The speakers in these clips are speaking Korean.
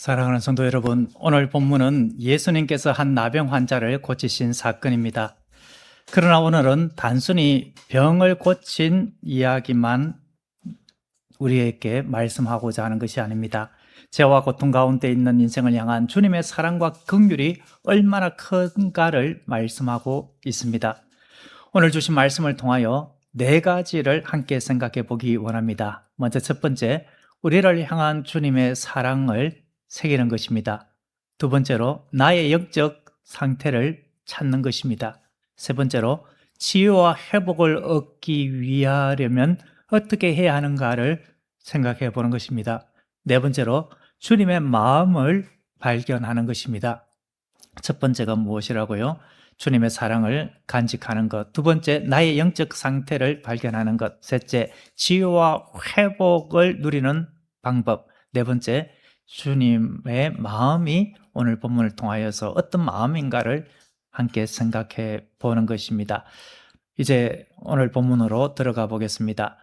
사랑하는 성도 여러분, 오늘 본문은 예수님께서 한 나병 환자를 고치신 사건입니다. 그러나 오늘은 단순히 병을 고친 이야기만 우리에게 말씀하고자 하는 것이 아닙니다. 죄와 고통 가운데 있는 인생을 향한 주님의 사랑과 긍휼이 얼마나 큰가를 말씀하고 있습니다. 오늘 주신 말씀을 통하여 네 가지를 함께 생각해 보기 원합니다. 먼저 첫 번째, 우리를 향한 주님의 사랑을 새기는 것입니다. 두 번째로, 나의 영적 상태를 찾는 것입니다. 세 번째로, 치유와 회복을 얻기 위하려면 어떻게 해야 하는가를 생각해 보는 것입니다. 네 번째로, 주님의 마음을 발견하는 것입니다. 첫 번째가 무엇이라고요? 주님의 사랑을 간직하는 것. 두 번째, 나의 영적 상태를 발견하는 것. 셋째, 치유와 회복을 누리는 방법. 네 번째, 주님의 마음이 오늘 본문을 통하여서 어떤 마음인가를 함께 생각해 보는 것입니다. 이제 오늘 본문으로 들어가 보겠습니다.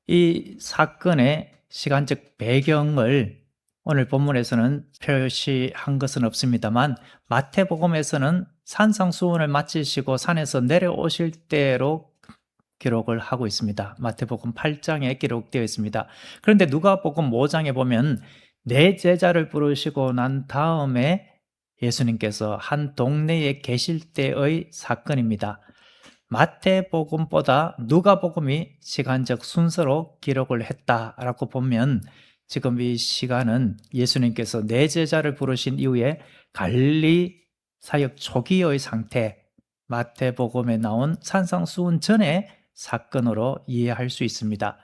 이 사건의 시간적 배경을 오늘 본문에서는 표시한 것은 없습니다만 마태복음에서는 산상수훈을 마치시고 산에서 내려오실 때로 기록을 하고 있습니다. 마태복음 8장에 기록되어 있습니다. 그런데 누가복음 5장에 보면 네 제자를 부르시고 난 다음에 예수님께서 한 동네에 계실 때의 사건입니다. 마태복음보다 누가복음이 시간적 순서로 기록을 했다라고 보면 지금 이 시간은 예수님께서 네 제자를 부르신 이후에 갈릴리 사역 초기의 상태, 마태복음에 나온 산상수훈 전의 사건으로 이해할 수 있습니다.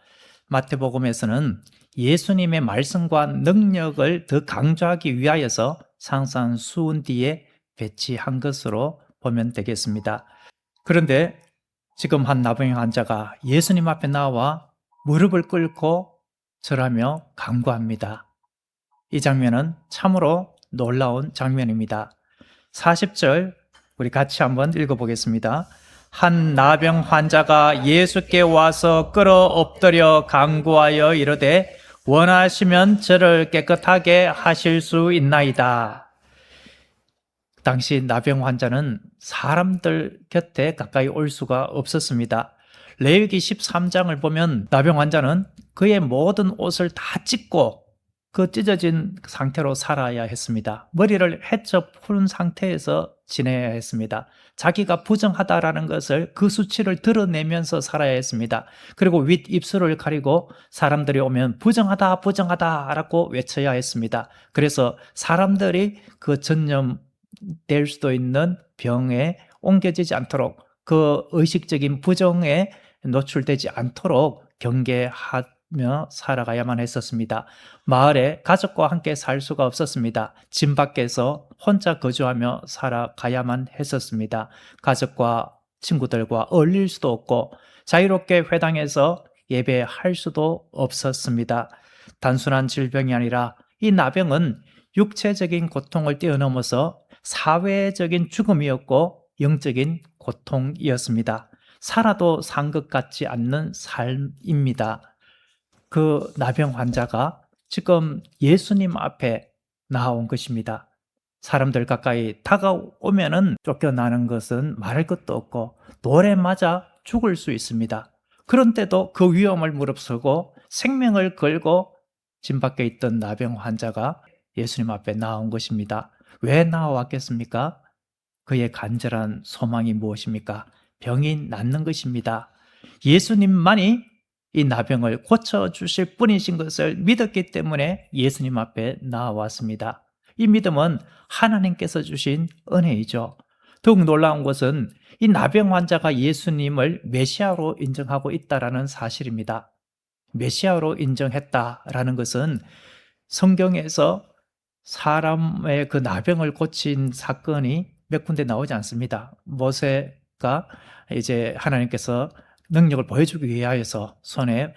마태복음에서는 예수님의 말씀과 능력을 더 강조하기 위하여서 산상수훈 뒤에 배치한 것으로 보면 되겠습니다. 그런데 지금 한 나병 환자가 예수님 앞에 나와 무릎을 꿇고 절하며 간구합니다. 이 장면은 참으로 놀라운 장면입니다. 40절 우리 같이 한번 읽어보겠습니다. 한 나병 환자가 예수께 와서 끌어 엎드려 간구하여 이르되 원하시면 저를 깨끗하게 하실 수 있나이다. 당시 나병 환자는 사람들 곁에 가까이 올 수가 없었습니다. 레위기 13장을 보면 나병 환자는 그의 모든 옷을 다 찢고 그 찢어진 상태로 살아야 했습니다. 머리를 헤쳐 푸른 상태에서 지내야 했습니다. 자기가 부정하다라는 것을 그 수치를 드러내면서 살아야 했습니다. 그리고 윗입술을 가리고 사람들이 오면 부정하다 부정하다라고 외쳐야 했습니다. 그래서 사람들이 그 전염될 수도 있는 병에 옮겨지지 않도록 그 의식적인 부정에 노출되지 않도록 경계하며 살아가야만 했었습니다. 마을에 가족과 함께 살 수가 없었습니다. 집 밖에서 혼자 거주하며 살아가야만 했었습니다. 가족과 친구들과 어울릴 수도 없고 자유롭게 회당에서 예배할 수도 없었습니다. 단순한 질병이 아니라 이 나병은 육체적인 고통을 뛰어넘어서 사회적인 죽음이었고 영적인 고통이었습니다. 살아도 산 것 같지 않는 삶입니다. 그 나병 환자가 지금 예수님 앞에 나온 것입니다. 사람들 가까이 다가오면은 쫓겨나는 것은 말할 것도 없고 돌에 맞아 죽을 수 있습니다. 그런데도 그 위험을 무릅쓰고 생명을 걸고 집 밖에 있던 나병 환자가 예수님 앞에 나온 것입니다. 왜 나왔겠습니까? 그의 간절한 소망이 무엇입니까? 병이 낫는 것입니다. 예수님만이 이 나병을 고쳐주실 분이신 것을 믿었기 때문에 예수님 앞에 나왔습니다. 이 믿음은 하나님께서 주신 은혜이죠. 더욱 놀라운 것은 이 나병 환자가 예수님을 메시아로 인정하고 있다는 사실입니다. 메시아로 인정했다라는 것은 성경에서 사람의 그 나병을 고친 사건이 몇 군데 나오지 않습니다. 모세가 이제 하나님께서 능력을 보여주기 위하여서 손에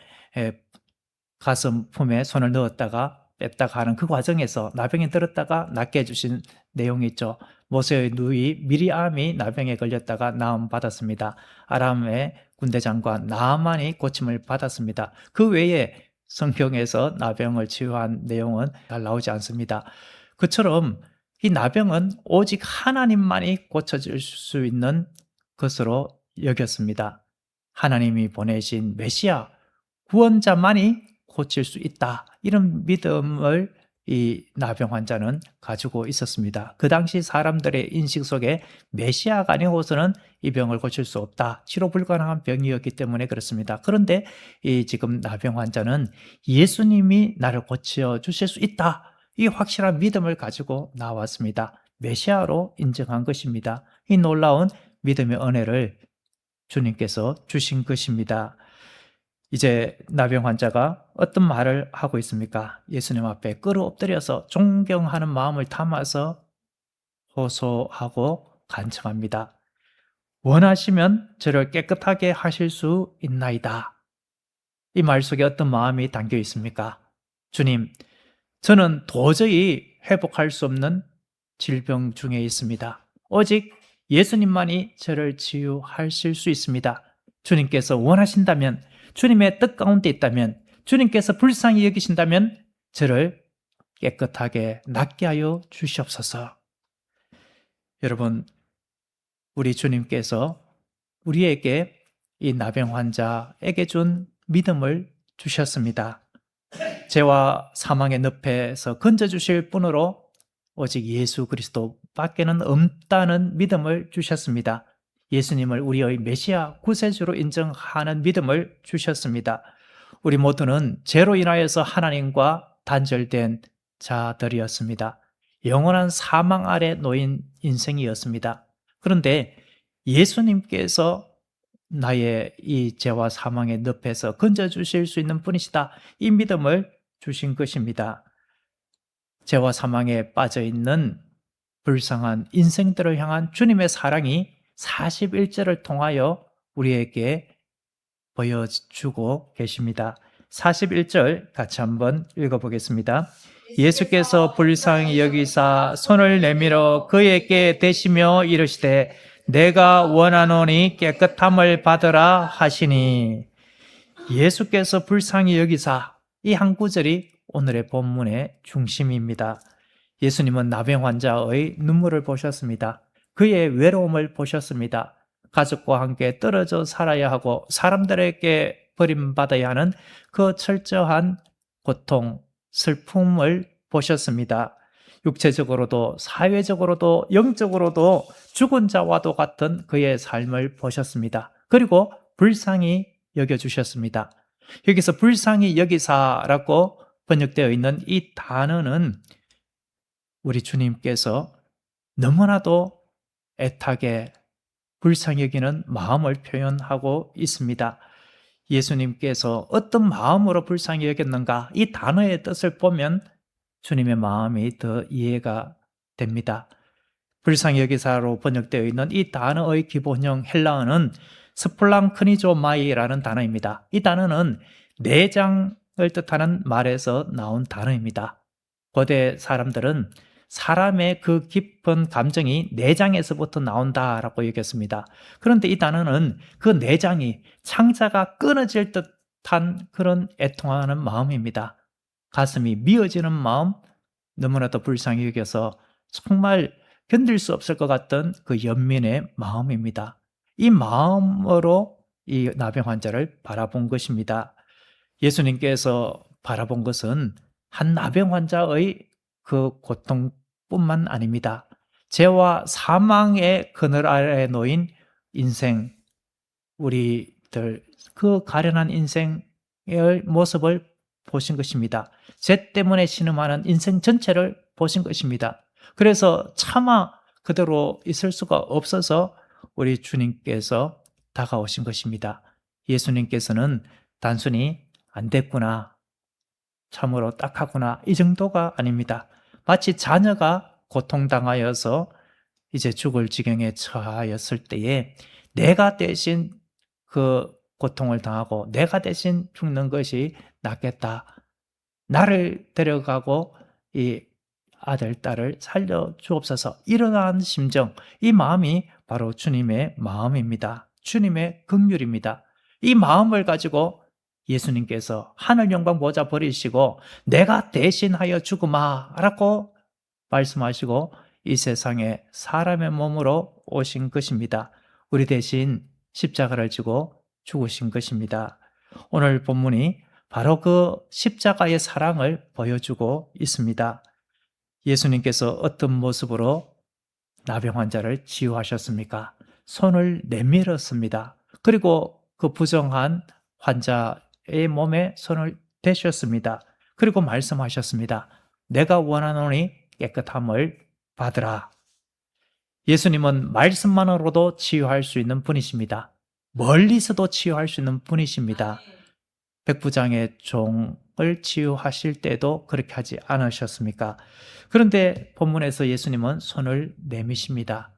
가슴 품에 손을 넣었다가 뺐다가 하는 그 과정에서 나병이 들었다가 낫게 해주신 내용이 있죠. 모세의 누이 미리암이 나병에 걸렸다가 나음 받았습니다. 아람의 군대장관 나아만이 고침을 받았습니다. 그 외에 성경에서 나병을 치유한 내용은 잘 나오지 않습니다. 그처럼 이 나병은 오직 하나님만이 고쳐줄 수 있는 것으로 여겼습니다. 하나님이 보내신 메시아, 구원자만이 고칠 수 있다. 이런 믿음을 이 나병 환자는 가지고 있었습니다. 그 당시 사람들의 인식 속에 메시아가 아니고서는 이 병을 고칠 수 없다. 치료 불가능한 병이었기 때문에 그렇습니다. 그런데 이 지금 나병 환자는 예수님이 나를 고쳐 주실 수 있다. 이 확실한 믿음을 가지고 나왔습니다. 메시아로 인정한 것입니다. 이 놀라운 믿음의 은혜를 주님께서 주신 것입니다. 이제 나병 환자가 어떤 말을 하고 있습니까? 예수님 앞에 끌어엎드려서 존경하는 마음을 담아서 호소하고 간청합니다. 원하시면 저를 깨끗하게 하실 수 있나이다. 이 말 속에 어떤 마음이 담겨 있습니까? 주님, 저는 도저히 회복할 수 없는 질병 중에 있습니다. 오직 예수님만이 저를 치유하실 수 있습니다. 주님께서 원하신다면, 주님의 뜻 가운데 있다면, 주님께서 불쌍히 여기신다면 저를 깨끗하게 낫게 하여 주시옵소서. 여러분, 우리 주님께서 우리에게 이 나병 환자에게 준 믿음을 주셨습니다. 죄와 사망의 늪에서 건져주실 분으로 오직 예수 그리스도밖에는 없다는 믿음을 주셨습니다. 예수님을 우리의 메시아 구세주로 인정하는 믿음을 주셨습니다. 우리 모두는 죄로 인하여서 하나님과 단절된 자들이었습니다. 영원한 사망 아래 놓인 인생이었습니다. 그런데 예수님께서 나의 이 죄와 사망의 늪에서 건져주실 수 있는 분이시다. 이 믿음을 주신 것입니다. 죄와 사망에 빠져있는 불쌍한 인생들을 향한 주님의 사랑이 41절을 통하여 우리에게 보여주고 계십니다. 41절 같이 한번 읽어보겠습니다. 예수께서 불쌍히 여기사 손을 내밀어 그에게 대시며 이르시되 내가 원하노니 깨끗함을 받으라 하시니, 예수께서 불쌍히 여기사, 이 한 구절이 오늘의 본문의 중심입니다. 예수님은 나병 환자의 눈물을 보셨습니다. 그의 외로움을 보셨습니다. 가족과 함께 떨어져 살아야 하고 사람들에게 버림받아야 하는 그 철저한 고통, 슬픔을 보셨습니다. 육체적으로도 사회적으로도 영적으로도 죽은 자와도 같은 그의 삶을 보셨습니다. 그리고 불쌍히 여겨주셨습니다. 여기서 불쌍히 여기사라고 번역되어 있는 이 단어는 우리 주님께서 너무나도 애타게 불쌍히 여기는 마음을 표현하고 있습니다. 예수님께서 어떤 마음으로 불쌍히 여겼는가, 이 단어의 뜻을 보면 주님의 마음이 더 이해가 됩니다. 불쌍히 여기사로 번역되어 있는 이 단어의 기본형 헬라어는 스플랑크니조마이라는 단어입니다. 이 단어는 내장을 뜻하는 말에서 나온 단어입니다. 고대 사람들은 사람의 그 깊은 감정이 내장에서부터 나온다라고 여겼습니다. 그런데 이 단어는 그 내장이 창자가 끊어질 듯한 그런 애통하는 마음입니다. 가슴이 미어지는 마음, 너무나도 불쌍히 여겨서 정말 견딜 수 없을 것 같던 그 연민의 마음입니다. 이 마음으로 이 나병 환자를 바라본 것입니다. 예수님께서 바라본 것은 한 나병 환자의 그 고통뿐만 아닙니다. 죄와 사망의 그늘 아래에 놓인 인생, 우리들 그 가련한 인생의 모습을 보신 것입니다. 죄 때문에 신음하는 인생 전체를 보신 것입니다. 그래서 차마 그대로 있을 수가 없어서 우리 주님께서 다가오신 것입니다. 예수님께서는 단순히 안 됐구나, 참으로 딱하구나, 이 정도가 아닙니다. 마치 자녀가 고통당하여서 이제 죽을 지경에 처하였을 때에 내가 대신 그 고통을 당하고 내가 대신 죽는 것이 낫겠다, 나를 데려가고 이 아들, 딸을 살려주옵소서, 이러한 심정, 이 마음이 바로 주님의 마음입니다. 주님의 긍휼입니다. 이 마음을 가지고 예수님께서 하늘 영광 보좌 버리시고 내가 대신하여 죽으마라고 말씀하시고 이 세상에 사람의 몸으로 오신 것입니다. 우리 대신 십자가를 지고 죽으신 것입니다. 오늘 본문이 바로 그 십자가의 사랑을 보여주고 있습니다. 예수님께서 어떤 모습으로 나병 환자를 치유하셨습니까? 손을 내밀었습니다. 그리고 그 부정한 환자의 몸에 손을 대셨습니다. 그리고 말씀하셨습니다. 내가 원하노니 깨끗함을 받으라. 예수님은 말씀만으로도 치유할 수 있는 분이십니다. 멀리서도 치유할 수 있는 분이십니다. 백부장의 종을 치유하실 때도 그렇게 하지 않으셨습니까? 그런데 본문에서 예수님은 손을 내미십니다.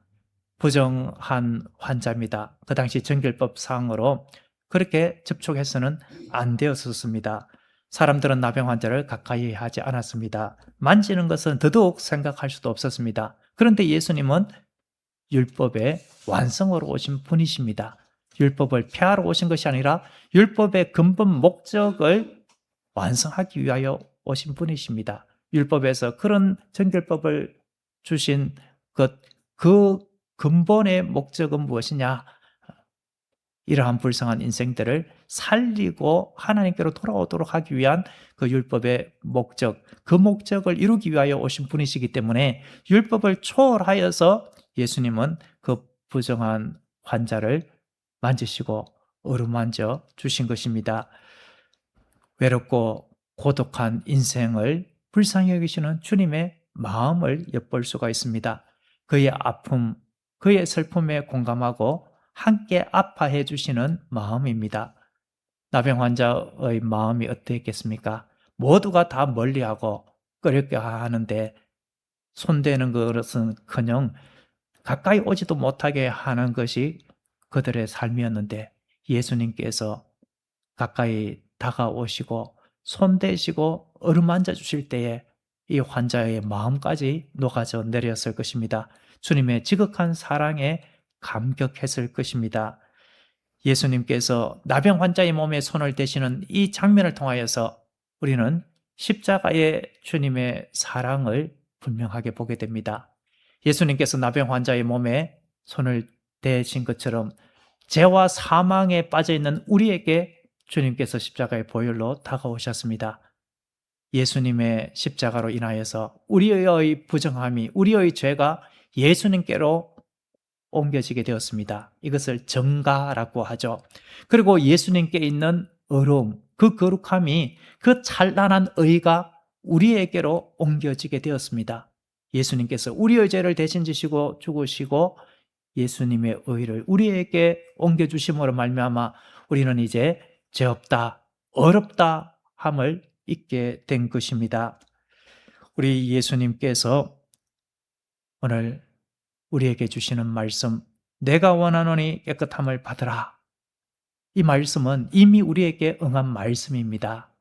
부정한 환자입니다. 그 당시 정결법상으로 그렇게 접촉해서는 안 되었었습니다. 사람들은 나병 환자를 가까이 하지 않았습니다. 만지는 것은 더더욱 생각할 수도 없었습니다. 그런데 예수님은 율법의 완성으로 오신 분이십니다. 율법을 폐하러 오신 것이 아니라 율법의 근본 목적을 완성하기 위하여 오신 분이십니다. 율법에서 그런 정결법을 주신 그 근본의 목적은 무엇이냐? 이러한 불쌍한 인생들을 살리고 하나님께로 돌아오도록 하기 위한 그 율법의 목적, 그 목적을 이루기 위하여 오신 분이시기 때문에 율법을 초월하여서 예수님은 그 부정한 환자를 만지시고 어루만져 주신 것입니다. 외롭고 고독한 인생을 불쌍히 여기시는 주님의 마음을 엿볼 수가 있습니다. 그의 아픔, 그의 슬픔에 공감하고 함께 아파해 주시는 마음입니다. 나병 환자의 마음이 어땠겠습니까? 모두가 다 멀리하고 꺼렵게 하는데 손대는 것은커녕 가까이 오지도 못하게 하는 것이 그들의 삶이었는데 예수님께서 가까이 다가오시고 손대시고 어루만져 주실 때에 이 환자의 마음까지 녹아져 내렸을 것입니다. 주님의 지극한 사랑에 감격했을 것입니다. 예수님께서 나병 환자의 몸에 손을 대시는 이 장면을 통하여서 우리는 십자가의 주님의 사랑을 분명하게 보게 됩니다. 예수님께서 나병 환자의 몸에 손을 대신 것처럼 죄와 사망에 빠져있는 우리에게 주님께서 십자가의 보혈로 다가오셨습니다. 예수님의 십자가로 인하여서 우리의 부정함이, 우리의 죄가 예수님께로 옮겨지게 되었습니다. 이것을 정가라고 하죠. 그리고 예수님께 있는 어려움, 그 거룩함이, 그 찬란한 의가 우리에게로 옮겨지게 되었습니다. 예수님께서 우리의 죄를 대신 지시고 죽으시고 예수님의 의를 우리에게 옮겨주심으로 말미암아 우리는 이제 죄 없다, 어렵다 함을 잊게 된 것입니다. 우리 예수님께서 오늘 우리에게 주시는 말씀, 내가 원하노니 깨끗함을 받으라. 이 말씀은 이미 우리에게 응한 말씀입니다.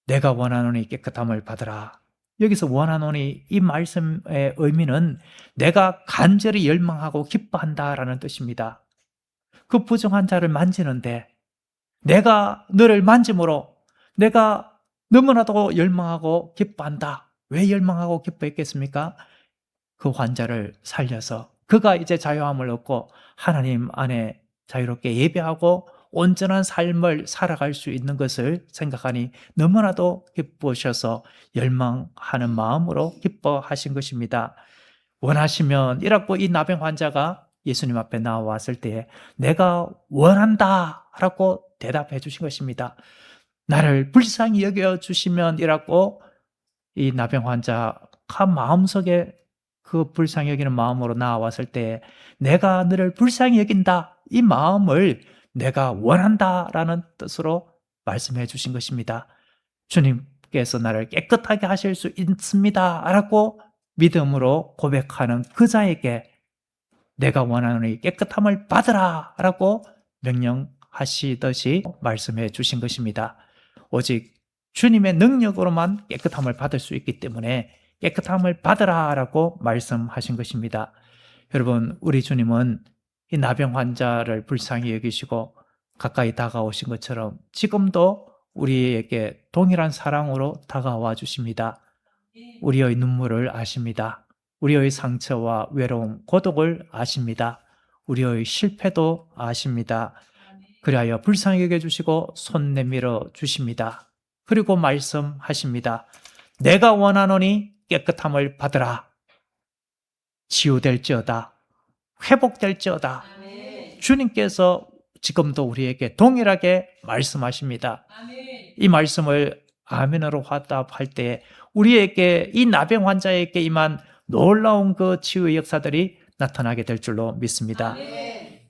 내가 원하노니 깨끗함을 받으라. 여기서 원하노니 이 말씀의 의미는 내가 간절히 열망하고 기뻐한다라는 뜻입니다. 그 부정한 자를 만지는데 내가 너를 만짐으로 내가 너무나도 열망하고 기뻐한다. 왜 열망하고 기뻐했겠습니까? 그 환자를 살려서 그가 이제 자유함을 얻고 하나님 안에 자유롭게 예배하고 온전한 삶을 살아갈 수 있는 것을 생각하니 너무나도 기쁘셔서 열망하는 마음으로 기뻐하신 것입니다. 원하시면 이라고 이 나병 환자가 예수님 앞에 나왔을 때에 내가 원한다 라고 대답해 주신 것입니다. 나를 불쌍히 여겨 주시면 이라고 이 나병 환자가 마음속에 그 불쌍히 여기는 마음으로 나왔을 때 내가 너를 불쌍히 여긴다 이 마음을 내가 원한다라는 뜻으로 말씀해 주신 것입니다. 주님께서 나를 깨끗하게 하실 수 있습니다 라고 믿음으로 고백하는 그 자에게 내가 원하노니 깨끗함을 받으라 라고 명령하시듯이 말씀해 주신 것입니다. 오직 주님의 능력으로만 깨끗함을 받을 수 있기 때문에 깨끗함을 받으라 라고 말씀하신 것입니다. 여러분, 우리 주님은 이 나병 환자를 불쌍히 여기시고 가까이 다가오신 것처럼 지금도 우리에게 동일한 사랑으로 다가와 주십니다. 우리의 눈물을 아십니다. 우리의 상처와 외로움, 고독을 아십니다. 우리의 실패도 아십니다. 그리하여 불쌍히 여겨주시고 손 내밀어 주십니다. 그리고 말씀하십니다. 내가 원하노니 깨끗함을 받으라. 치유될지어다. 회복될지어다. 주님께서 지금도 우리에게 동일하게 말씀하십니다. 이 말씀을 아멘으로 화답할 때 우리에게, 이 나병 환자에게 임한 놀라운 그 치유의 역사들이 나타나게 될 줄로 믿습니다.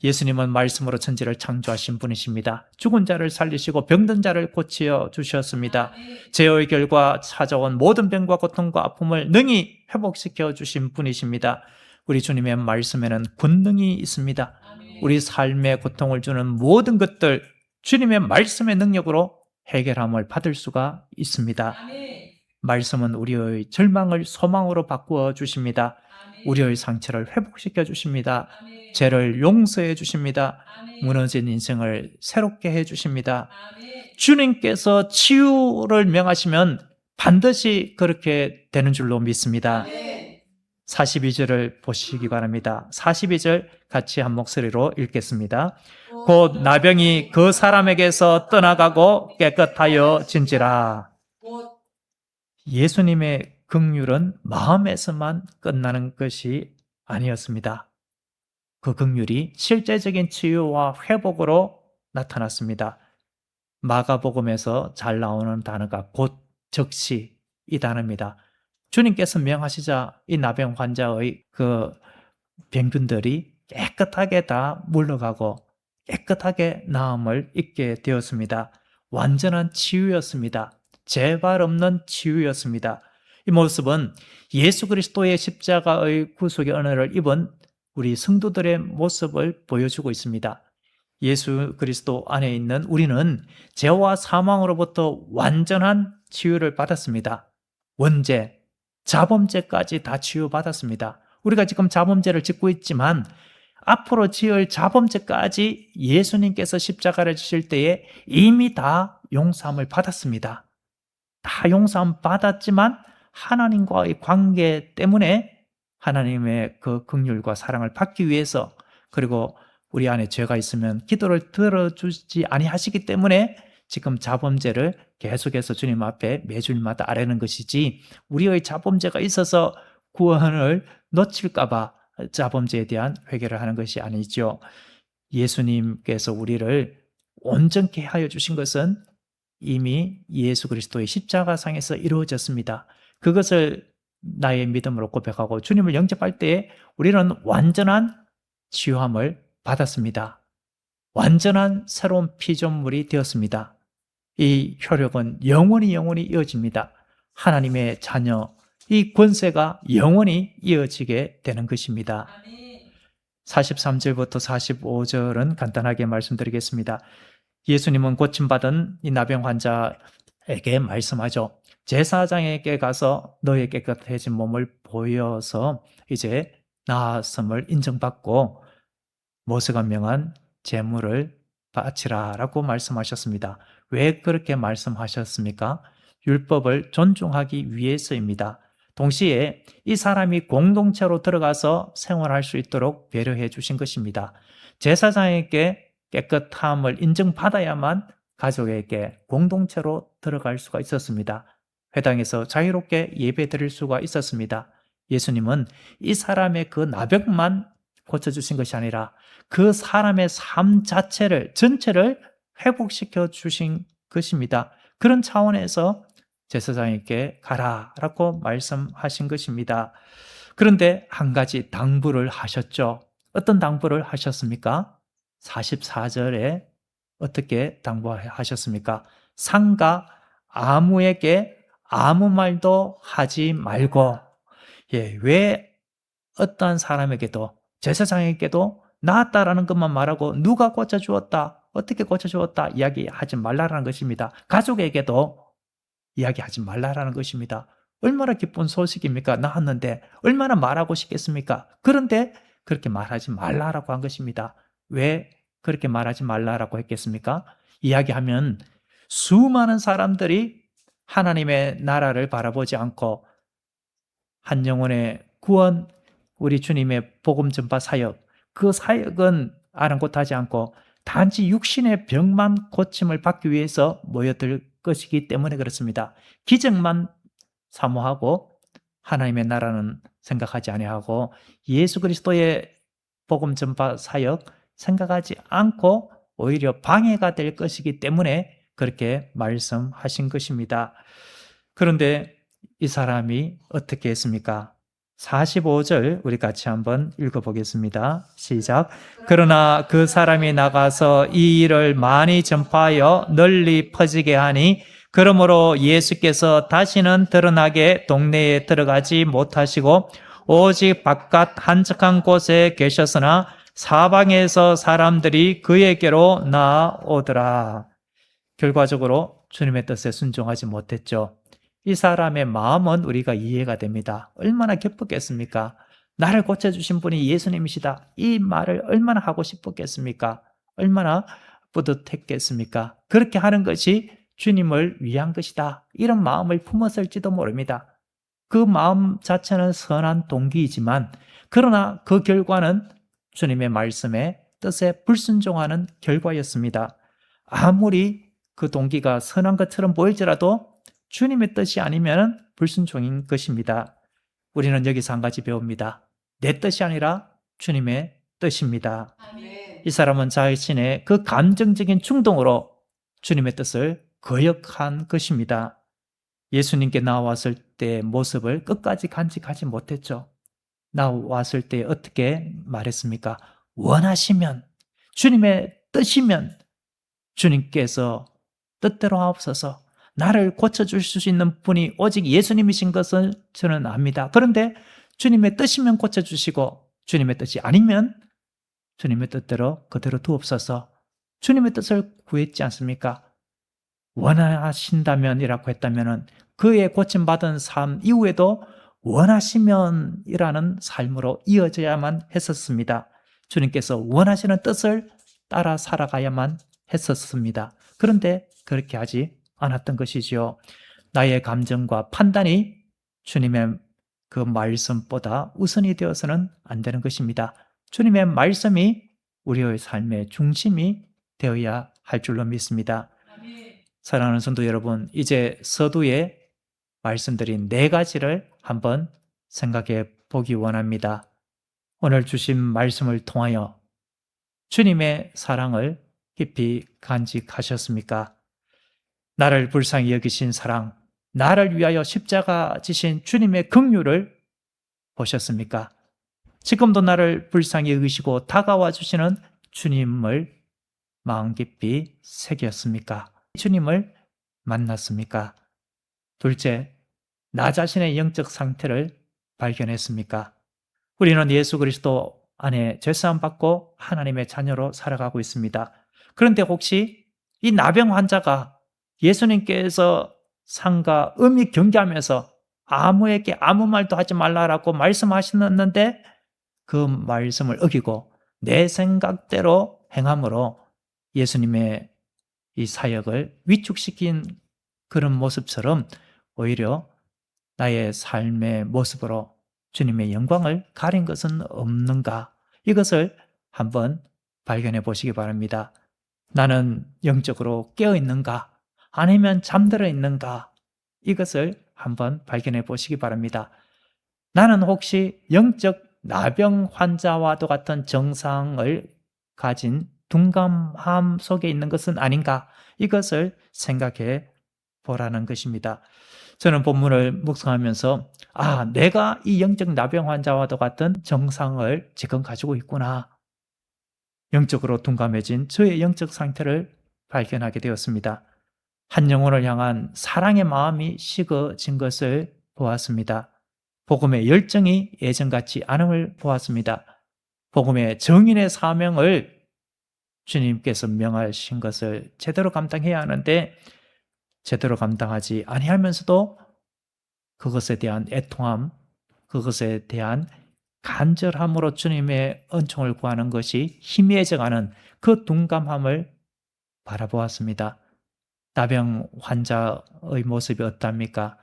예수님은 말씀으로 천지를 창조하신 분이십니다. 죽은 자를 살리시고 병든 자를 고치어 주셨습니다. 죄의 결과 찾아온 모든 병과 고통과 아픔을 능히 회복시켜 주신 분이십니다. 우리 주님의 말씀에는 권능이 있습니다. 우리 삶에 고통을 주는 모든 것들 주님의 말씀의 능력으로 해결함을 받을 수가 있습니다. 말씀은 우리의 절망을 소망으로 바꾸어 주십니다. 우리의 상처를 회복시켜 주십니다. 죄를 용서해 주십니다. 무너진 인생을 새롭게 해 주십니다. 주님께서 치유를 명하시면 반드시 그렇게 되는 줄로 믿습니다. 42절을 보시기 바랍니다. 42절 같이 한 목소리로 읽겠습니다. 곧 나병이 그 사람에게서 떠나가고 깨끗하여 진지라. 예수님의 긍휼은 마음에서만 끝나는 것이 아니었습니다. 그 긍휼이 실제적인 치유와 회복으로 나타났습니다. 마가복음에서 잘 나오는 단어가 곧, 즉시 이 단어입니다. 주님께서 명하시자 이 나병 환자의 그 병균들이 깨끗하게 다 물러가고 깨끗하게 나음을 입게 되었습니다. 완전한 치유였습니다. 재발 없는 치유였습니다. 이 모습은 예수 그리스도의 십자가의 구속의 은혜를 입은 우리 성도들의 모습을 보여주고 있습니다. 예수 그리스도 안에 있는 우리는 죄와 사망으로부터 완전한 치유를 받았습니다. 원죄, 자범죄까지 다 치유받았습니다. 우리가 지금 자범죄를 짓고 있지만 앞으로 지을 자범죄까지 예수님께서 십자가를 지실 때에 이미 다 용서함을 받았습니다. 다 용서함 받았지만 하나님과의 관계 때문에 하나님의 그 긍휼과 사랑을 받기 위해서, 그리고 우리 안에 죄가 있으면 기도를 들어주지 아니하시기 때문에 지금 자범죄를 계속해서 주님 앞에 매주일마다 아뢰는 것이지, 우리의 자범죄가 있어서 구원을 놓칠까 봐 자범죄에 대한 회개를 하는 것이 아니죠. 예수님께서 우리를 온전케 하여 주신 것은 이미 예수 그리스도의 십자가상에서 이루어졌습니다. 그것을 나의 믿음으로 고백하고 주님을 영접할 때에 우리는 완전한 치유함을 받았습니다. 완전한 새로운 피조물이 되었습니다. 이 효력은 영원히 이어집니다. 하나님의 자녀, 이 권세가 영원히 이어지게 되는 것입니다. 43절부터 45절은 간단하게 말씀드리겠습니다. 예수님은 고침받은 이 나병 환자에게 말씀하죠. 제사장에게 가서 너의 깨끗해진 몸을 보여서 이제 나았음을 인정받고 모세가 명한 제물을 바치라 라고 말씀하셨습니다. 왜 그렇게 말씀하셨습니까? 율법을 존중하기 위해서입니다. 동시에 이 사람이 공동체로 들어가서 생활할 수 있도록 배려해 주신 것입니다. 제사장에게 깨끗함을 인정받아야만 가족에게 공동체로 들어갈 수가 있었습니다. 회당에서 자유롭게 예배 드릴 수가 있었습니다. 예수님은 이 사람의 그 나병만 고쳐주신 것이 아니라 그 사람의 삶 자체를, 전체를 회복시켜 주신 것입니다. 그런 차원에서 제사장에게 가라라고 말씀하신 것입니다. 그런데 한 가지 당부를 하셨죠. 어떤 당부를 하셨습니까? 44절에 어떻게 당부하셨습니까? 상가 아무에게 아무 말도 하지 말고, 왜 어떠한 사람에게도, 제사장에게도 나았다라는 것만 말하고 누가 고쳐주었다, 어떻게 고쳐주었다 이야기하지 말라라는 것입니다. 가족에게도 이야기하지 말라라는 것입니다. 얼마나 기쁜 소식입니까? 나았는데 얼마나 말하고 싶겠습니까? 그런데 그렇게 말하지 말라라고 한 것입니다. 왜 그렇게 말하지 말라라고 했겠습니까? 이야기하면 수많은 사람들이 하나님의 나라를 바라보지 않고 한 영혼의 구원, 우리 주님의 복음 전파 사역, 그 사역은 아랑곳하지 않고 단지 육신의 병만 고침을 받기 위해서 모여들 것이기 때문에 그렇습니다. 기적만 사모하고 하나님의 나라는 생각하지 아니하고 예수 그리스도의 복음 전파 사역 생각하지 않고 오히려 방해가 될 것이기 때문에 그렇게 말씀하신 것입니다. 그런데 이 사람이 어떻게 했습니까? 45절 우리 같이 한번 읽어보겠습니다. 시작. 그러나 그 사람이 나가서 이 일을 많이 전파하여 널리 퍼지게 하니 그러므로 예수께서 다시는 드러나게 동네에 들어가지 못하시고 오직 바깥 한적한 곳에 계셨으나 사방에서 사람들이 그에게로 나오더라. 결과적으로 주님의 뜻에 순종하지 못했죠. 이 사람의 마음은 우리가 이해가 됩니다. 얼마나 기뻤겠습니까? 나를 고쳐주신 분이 예수님이시다. 이 말을 얼마나 하고 싶었겠습니까? 얼마나 뿌듯했겠습니까? 그렇게 하는 것이 주님을 위한 것이다. 이런 마음을 품었을지도 모릅니다. 그 마음 자체는 선한 동기이지만 그러나 그 결과는 주님의 말씀에 뜻에 불순종하는 결과였습니다. 아무리 그 동기가 선한 것처럼 보일지라도 주님의 뜻이 아니면 불순종인 것입니다. 우리는 여기서 한 가지 배웁니다. 내 뜻이 아니라 주님의 뜻입니다. 아멘. 이 사람은 자신의 그 감정적인 충동으로 주님의 뜻을 거역한 것입니다. 예수님께 나왔을 때의 모습을 끝까지 간직하지 못했죠. 나왔을 때 어떻게 말했습니까? 원하시면, 주님의 뜻이면 주님께서 뜻대로 하옵소서. 나를 고쳐주실 수 있는 분이 오직 예수님이신 것을 저는 압니다. 그런데 주님의 뜻이면 고쳐주시고 주님의 뜻이 아니면 주님의 뜻대로 그대로 두옵소서. 주님의 뜻을 구했지 않습니까? 원하신다면이라고 했다면 그의 고침받은 삶 이후에도 원하시면이라는 삶으로 이어져야만 했었습니다. 주님께서 원하시는 뜻을 따라 살아가야만 했었습니다. 그런데 그렇게 하지 않았던 것이지요. 나의 감정과 판단이 주님의 그 말씀보다 우선이 되어서는 안 되는 것입니다. 주님의 말씀이 우리의 삶의 중심이 되어야 할 줄로 믿습니다. 아멘. 사랑하는 성도 여러분, 이제 서두에 말씀드린 4가지를 한번 생각해 보기 원합니다. 오늘 주신 말씀을 통하여 주님의 사랑을 깊이 간직하셨습니까? 나를 불쌍히 여기신 사랑, 나를 위하여 십자가 지신 주님의 긍휼을 보셨습니까? 지금도 나를 불쌍히 여기시고 다가와 주시는 주님을 마음 깊이 새겼습니까? 주님을 만났습니까? 둘째, 나 자신의 영적 상태를 발견했습니까? 우리는 예수 그리스도 안에 죄사함 받고 하나님의 자녀로 살아가고 있습니다. 그런데 혹시 이 나병 환자가 예수님께서 상과 음이 경계하면서 아무에게 아무 말도 하지 말라라고 말씀하셨는데 그 말씀을 어기고 내 생각대로 행함으로 예수님의 이 사역을 위축시킨 그런 모습처럼 오히려 나의 삶의 모습으로 주님의 영광을 가린 것은 없는가? 이것을 한번 발견해 보시기 바랍니다. 나는 영적으로 깨어 있는가? 아니면 잠들어 있는가? 이것을 한번 발견해 보시기 바랍니다. 나는 혹시 영적 나병 환자와도 같은 정상을 가진 둔감함 속에 있는 것은 아닌가? 이것을 생각해 보라는 것입니다. 저는 본문을 묵상하면서 내가 이 영적 나병 환자와도 같은 정상을 지금 가지고 있구나. 영적으로 둔감해진 저의 영적 상태를 발견하게 되었습니다. 한 영혼을 향한 사랑의 마음이 식어진 것을 보았습니다. 복음의 열정이 예전같지 않음을 보았습니다. 복음의 정인의 사명을 주님께서 명하신 것을 제대로 감당해야 하는데 제대로 감당하지 아니하면서도 그것에 대한 애통함, 그것에 대한 간절함으로 주님의 은총을 구하는 것이 희미해져가는 그 둔감함을 바라보았습니다. 나병 환자의 모습이 어떠합니까?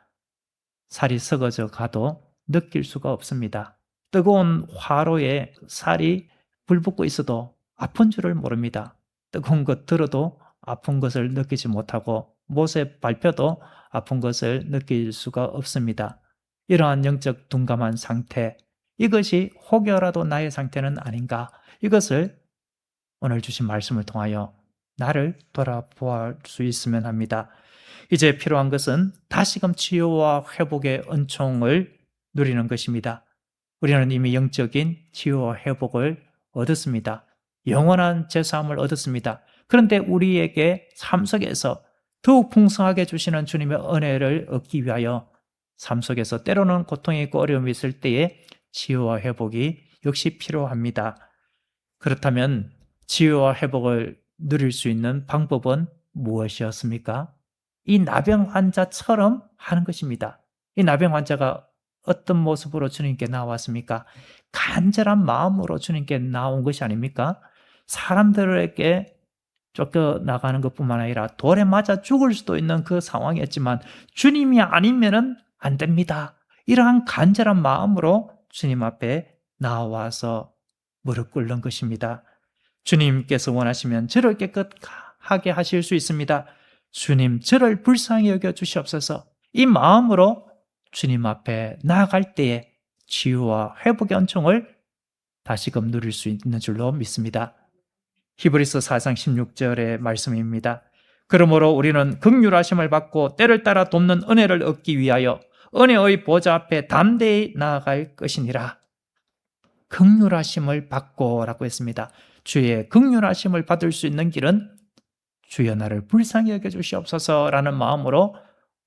살이 썩어져 가도 느낄 수가 없습니다. 뜨거운 화로에 살이 불붙고 있어도 아픈 줄을 모릅니다. 뜨거운 것 들어도 아픈 것을 느끼지 못하고 못에 밟혀도 아픈 것을 느낄 수가 없습니다. 이러한 영적 둔감한 상태, 이것이 혹여라도 나의 상태는 아닌가, 이것을 오늘 주신 말씀을 통하여 나를 돌아보아 수 있으면 합니다. 이제 필요한 것은 다시금 치유와 회복의 은총을 누리는 것입니다. 우리는 이미 영적인 치유와 회복을 얻었습니다. 영원한 제사함을 얻었습니다. 그런데 우리에게 삶 속에서 더욱 풍성하게 주시는 주님의 은혜를 얻기 위하여 삶 속에서 때로는 고통이 있고 어려움이 있을 때에 치유와 회복이 역시 필요합니다. 그렇다면 치유와 회복을 누릴 수 있는 방법은 무엇이었습니까? 이 나병 환자처럼 하는 것입니다. 이 나병 환자가 어떤 모습으로 주님께 나왔습니까? 간절한 마음으로 주님께 나온 것이 아닙니까? 사람들에게 쫓겨나가는 것뿐만 아니라 돌에 맞아 죽을 수도 있는 그 상황이었지만 주님이 아니면은 안 됩니다. 이러한 간절한 마음으로 주님 앞에 나와서 무릎 꿇는 것입니다. 주님께서 원하시면 저를 깨끗하게 하실 수 있습니다. 주님, 저를 불쌍히 여겨 주시옵소서. 이 마음으로 주님 앞에 나아갈 때에 치유와 회복의 은총을 다시금 누릴 수 있는 줄로 믿습니다. 히브리서 4장 16절의 말씀입니다. 그러므로 우리는 긍휼하심을 받고 때를 따라 돕는 은혜를 얻기 위하여 은혜의 보좌 앞에 담대히 나아갈 것이니라. 긍휼하심을 받고라고 했습니다. 주의 긍휼하심을 받을 수 있는 길은 주여 나를 불쌍히 여겨 주시옵소서라는 마음으로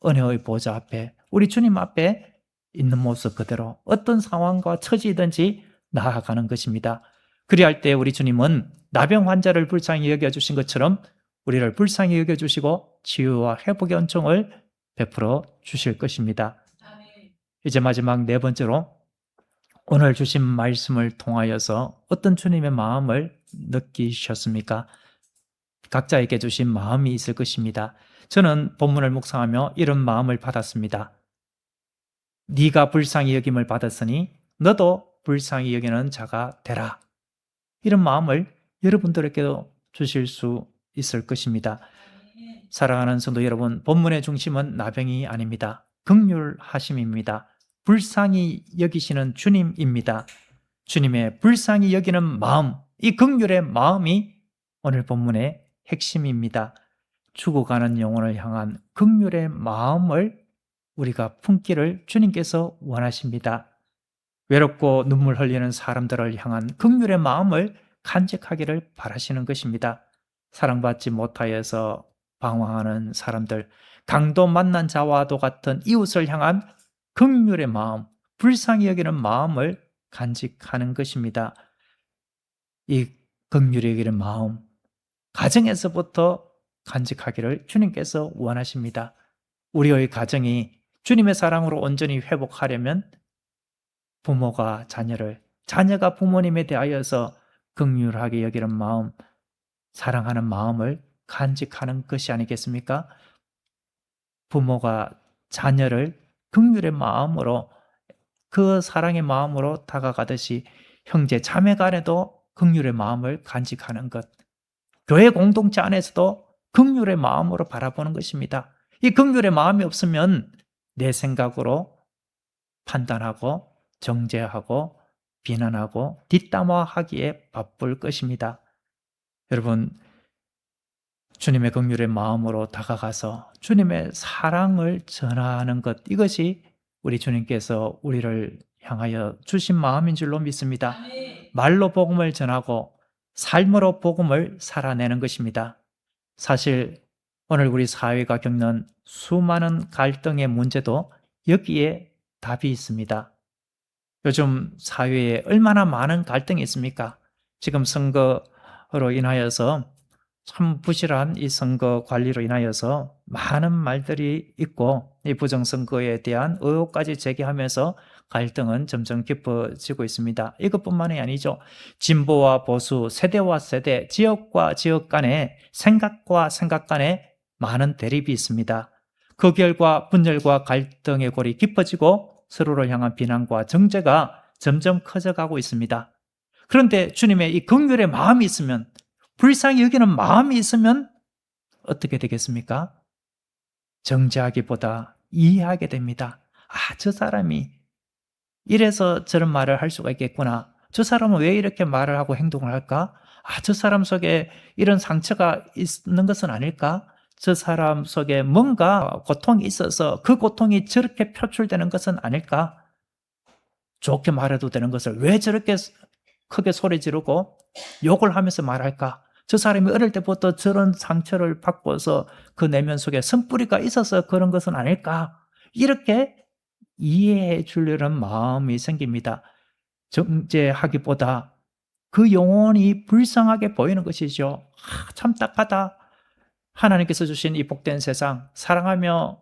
은혜의 보좌 앞에, 우리 주님 앞에 있는 모습 그대로 어떤 상황과 처지든지 나아가는 것입니다. 그리할 때 우리 주님은 나병 환자를 불쌍히 여겨주신 것처럼 우리를 불쌍히 여겨주시고 치유와 회복의 은총을 베풀어 주실 것입니다. 이제 마지막 네 번째로, 오늘 주신 말씀을 통하여서 어떤 주님의 마음을 느끼셨습니까? 각자에게 주신 마음이 있을 것입니다. 저는 본문을 묵상하며 이런 마음을 받았습니다. 네가 불쌍히 여김을 받았으니 너도 불쌍히 여기는 자가 되라. 이런 마음을 여러분들에게도 주실 수 있을 것입니다. 사랑하는 성도 여러분, 본문의 중심은 나병이 아닙니다. 긍휼하심입니다. 불쌍히 여기시는 주님입니다. 주님의 불쌍히 여기는 마음, 이 긍휼의 마음이 오늘 본문의 핵심입니다. 죽어가는 영혼을 향한 긍휼의 마음을 우리가 품기를 주님께서 원하십니다. 외롭고 눈물 흘리는 사람들을 향한 긍휼의 마음을 간직하기를 바라시는 것입니다. 사랑받지 못하여서 방황하는 사람들, 강도 만난 자와도 같은 이웃을 향한 긍휼의 마음, 불쌍히 여기는 마음을 간직하는 것입니다. 이 긍휼히 여기는 마음, 가정에서부터 간직하기를 주님께서 원하십니다. 우리의 가정이 주님의 사랑으로 온전히 회복하려면 부모가 자녀를, 자녀가 부모님에 대하여서 긍휼하게 여기는 마음, 사랑하는 마음을 간직하는 것이 아니겠습니까? 부모가 자녀를 긍휼의 마음으로, 그 사랑의 마음으로 다가가듯이 형제 자매 간에도 긍휼의 마음을 간직하는 것, 교회 공동체 안에서도 긍휼의 마음으로 바라보는 것입니다. 이 긍휼의 마음이 없으면 내 생각으로 판단하고 정죄하고 비난하고 뒷담화하기에 바쁠 것입니다. 여러분, 주님의 긍휼의 마음으로 다가가서 주님의 사랑을 전하는 것, 이것이 우리 주님께서 우리를 향하여 주신 마음인 줄로 믿습니다. 말로 복음을 전하고 삶으로 복음을 살아내는 것입니다. 사실 오늘 우리 사회가 겪는 수많은 갈등의 문제도 여기에 답이 있습니다. 요즘 사회에 얼마나 많은 갈등이 있습니까? 지금 선거로 인하여서 참 부실한 이 선거 관리로 인하여서 많은 말들이 있고, 이 부정선거에 대한 의혹까지 제기하면서 갈등은 점점 깊어지고 있습니다. 이것뿐만이 아니죠. 진보와 보수, 세대와 세대, 지역과 지역 간에 생각과 생각 간에 많은 대립이 있습니다. 그 결과 분열과 갈등의 골이 깊어지고 서로를 향한 비난과 정죄가 점점 커져가고 있습니다. 그런데 주님의 이 긍휼의 마음이 있으면, 불쌍히 여기는 마음이 있으면 어떻게 되겠습니까? 정죄하기보다 이해하게 됩니다. 아, 저 사람이 이래서 저런 말을 할 수가 있겠구나. 저 사람은 왜 이렇게 말을 하고 행동을 할까? 아, 저 사람 속에 이런 상처가 있는 것은 아닐까? 저 사람 속에 뭔가 고통이 있어서 그 고통이 저렇게 표출되는 것은 아닐까? 좋게 말해도 되는 것을 왜 저렇게 크게 소리 지르고 욕을 하면서 말할까? 저 사람이 어릴 때부터 저런 상처를 받고서 그 내면 속에 쓴뿌리가 있어서 그런 것은 아닐까? 이렇게 이해해 주려는 마음이 생깁니다. 정죄하기보다 그 영혼이 불쌍하게 보이는 것이죠. 아, 참 딱하다. 하나님께서 주신 이 복된 세상, 사랑하며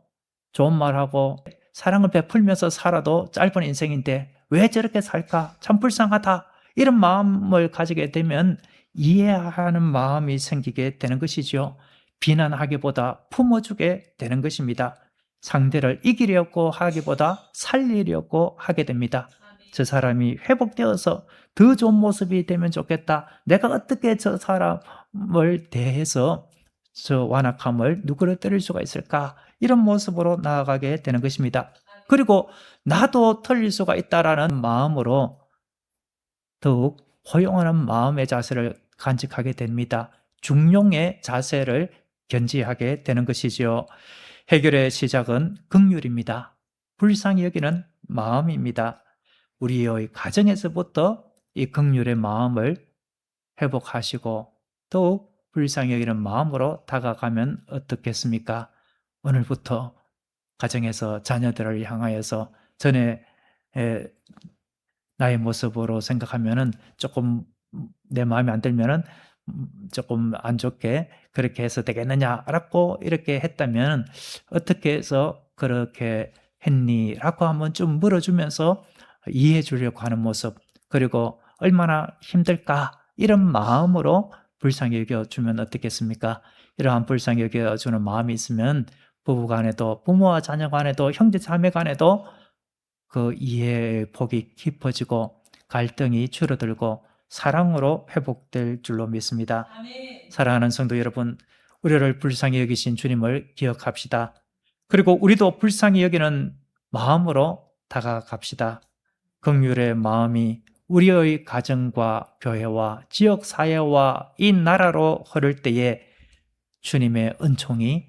좋은 말하고 사랑을 베풀면서 살아도 짧은 인생인데 왜 저렇게 살까? 참 불쌍하다. 이런 마음을 가지게 되면 이해하는 마음이 생기게 되는 것이죠. 비난하기보다 품어주게 되는 것입니다. 상대를 이기려고 하기보다 살리려고 하게 됩니다. 저 사람이 회복되어서 더 좋은 모습이 되면 좋겠다. 내가 어떻게 저 사람을 대해서 저 완악함을 누그러뜨릴 수가 있을까? 이런 모습으로 나아가게 되는 것입니다. 그리고 나도 틀릴 수가 있다라는 마음으로 더욱 포용하는 마음의 자세를 간직하게 됩니다. 중용의 자세를 견지하게 되는 것이지요. 해결의 시작은 긍휼입니다. 불쌍히 여기는 마음입니다. 우리의 가정에서부터 이 긍휼의 마음을 회복하시고 더욱 불쌍히 여기는 마음으로 다가가면 어떻겠습니까? 오늘부터 가정에서 자녀들을 향하여서 전에 나의 모습으로 생각하면은 조금 내 마음에 안 들면은 조금 안 좋게 그렇게 해서 되겠느냐라고 이렇게 했다면 어떻게 해서 그렇게 했니? 라고 한번 좀 물어주면서 이해해 주려고 하는 모습, 그리고 얼마나 힘들까? 이런 마음으로 불쌍히 여겨주면 어떻겠습니까? 이러한 불쌍히 여겨주는 마음이 있으면 부부 간에도, 부모와 자녀 간에도, 형제 자매 간에도 그 이해의 폭이 깊어지고 갈등이 줄어들고 사랑으로 회복될 줄로 믿습니다. 사랑하는 성도 여러분, 우리를 불쌍히 여기신 주님을 기억합시다. 그리고 우리도 불쌍히 여기는 마음으로 다가갑시다. 긍휼의 마음이 우리의 가정과 교회와 지역 사회와 이 나라로 흐를 때에 주님의 은총이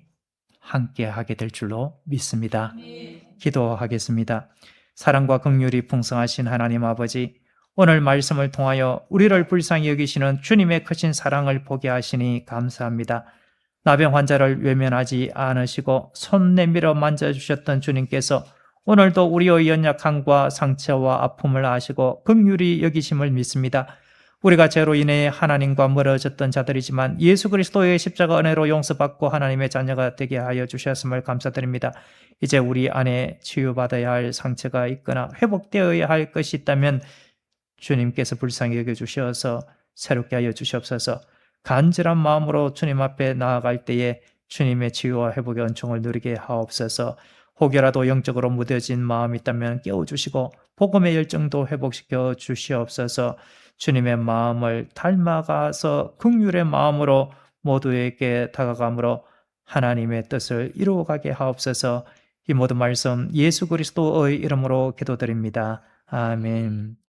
함께하게 될 줄로 믿습니다. 기도하겠습니다. 사랑과 긍휼이 풍성하신 하나님 아버지, 오늘 말씀을 통하여 우리를 불쌍히 여기시는 주님의 크신 사랑을 보게 하시니 감사합니다. 나병 환자를 외면하지 않으시고 손 내밀어 만져주셨던 주님께서 오늘도 우리의 연약함과 상처와 아픔을 아시고 긍휼히 여기심을 믿습니다. 우리가 죄로 인해 하나님과 멀어졌던 자들이지만 예수 그리스도의 십자가 은혜로 용서받고 하나님의 자녀가 되게 하여 주셨음을 감사드립니다. 이제 우리 안에 치유받아야 할 상처가 있거나 회복되어야 할 것이 있다면 주님께서 불쌍히 여겨주셔서 새롭게 하여 주시옵소서. 간절한 마음으로 주님 앞에 나아갈 때에 주님의 치유와 회복의 은총을 누리게 하옵소서. 혹여라도 영적으로 무뎌진 마음이 있다면 깨워주시고 복음의 열정도 회복시켜 주시옵소서. 주님의 마음을 닮아가서 긍휼의 마음으로 모두에게 다가감으로 하나님의 뜻을 이루어가게 하옵소서. 이 모든 말씀 예수 그리스도의 이름으로 기도드립니다. 아멘.